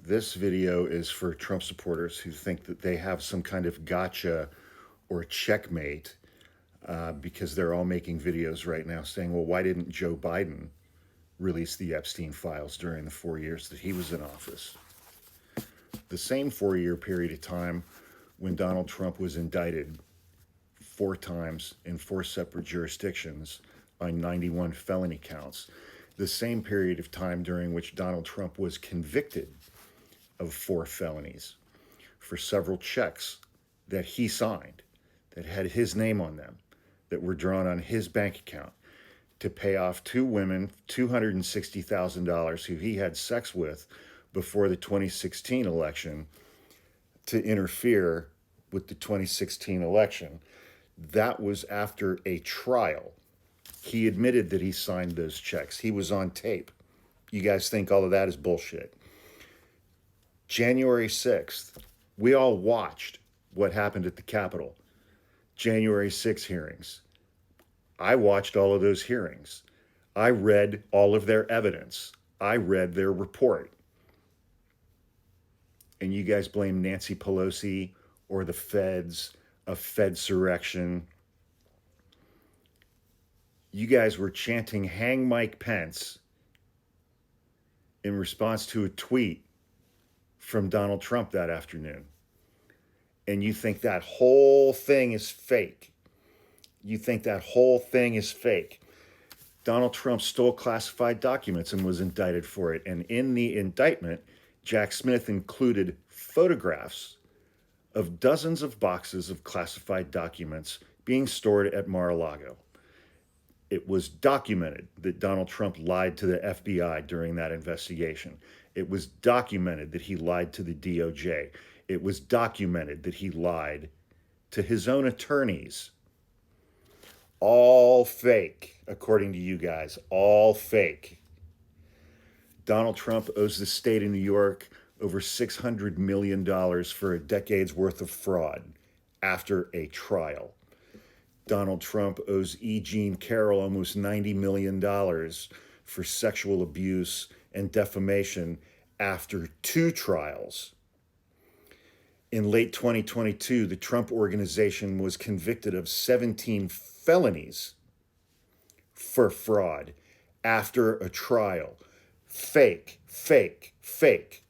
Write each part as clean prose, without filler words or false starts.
This video is for Trump supporters who think that they have some kind of gotcha or checkmate because they're all making videos right now saying, well, why didn't Joe Biden release the Epstein files during the 4 years that he was in office? The same 4-year period of time when Donald Trump was indicted 4 times in 4 separate jurisdictions on 91 felony counts. The same period of time during which Donald Trump was convicted of 4 felonies for several checks that he signed that had his name on them, that were drawn on his bank account to pay off 2 women $260,000 who he had sex with before the 2016 election to interfere with the 2016 election. That was after a trial. He admitted that he signed those checks. He was on tape. You guys think all of that is bullshit. January 6th, we all watched what happened at the Capitol. January 6th hearings. I watched all of those hearings. I read all of their evidence. I read their report. And you guys blame Nancy Pelosi or the feds, a Fedsurrection. You guys were chanting "Hang Mike Pence" in response to a tweet from Donald Trump that afternoon. And you think that whole thing is fake. You think that whole thing is fake. Donald Trump stole classified documents and was indicted for it. And in the indictment, Jack Smith included photographs of dozens of boxes of classified documents being stored at Mar-a-Lago. It was documented that Donald Trump lied to the FBI during that investigation. It was documented that he lied to the DOJ. It was documented that he lied to his own attorneys. All fake, according to you guys, all fake. Donald Trump owes the state of New York over $600 million for a decade's worth of fraud after a trial. Donald Trump owes E. Jean Carroll almost $90 million for sexual abuse and defamation after 2 trials. In late 2022, the Trump Organization was convicted of 17 felonies for fraud after a trial. Fake, fake, fake.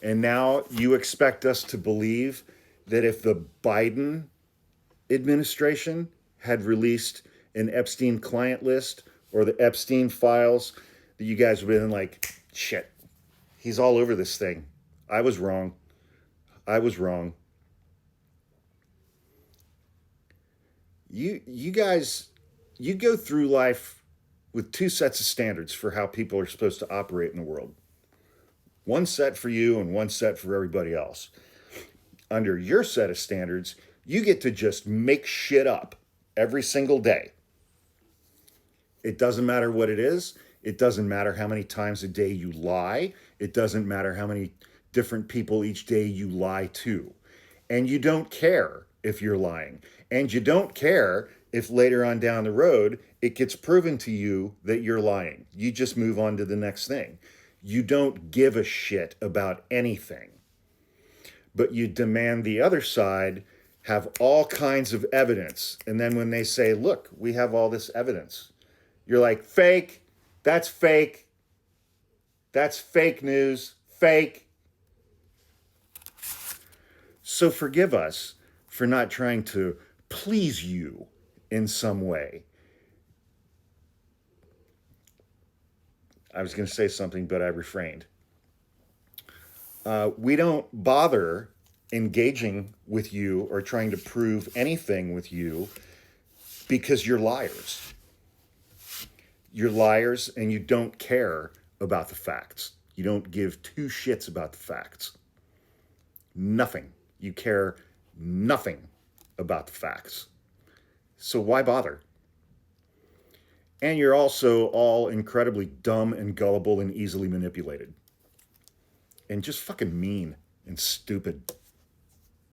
And now you expect us to believe that if the Biden administration had released an Epstein client list or the Epstein files, that you guys would have been like, shit, he's all over this thing. I was wrong. I was wrong. You guys, you go through life with 2 sets of standards for how people are supposed to operate in the world. One set for you and one set for everybody else. Under your set of standards, you get to just make shit up every single day. It doesn't matter what it is. It doesn't matter how many times a day you lie. It doesn't matter how many different people each day you lie to. And you don't care if you're lying. And you don't care if later on down the road it gets proven to you that you're lying. You just move on to the next thing. You don't give a shit about anything. But you demand the other side have all kinds of evidence. And then when they say, look, we have all this evidence, you're like, fake, that's fake. That's fake news, fake. So forgive us for not trying to please you in some way. I was going to say something, but I refrained. We don't bother engaging with you or trying to prove anything with you because you're liars. You're liars and you don't care about the facts. You don't give 2 shits about the facts. Nothing. You care nothing about the facts. So why bother? And you're also all incredibly dumb and gullible and easily manipulated. And just fucking mean and stupid.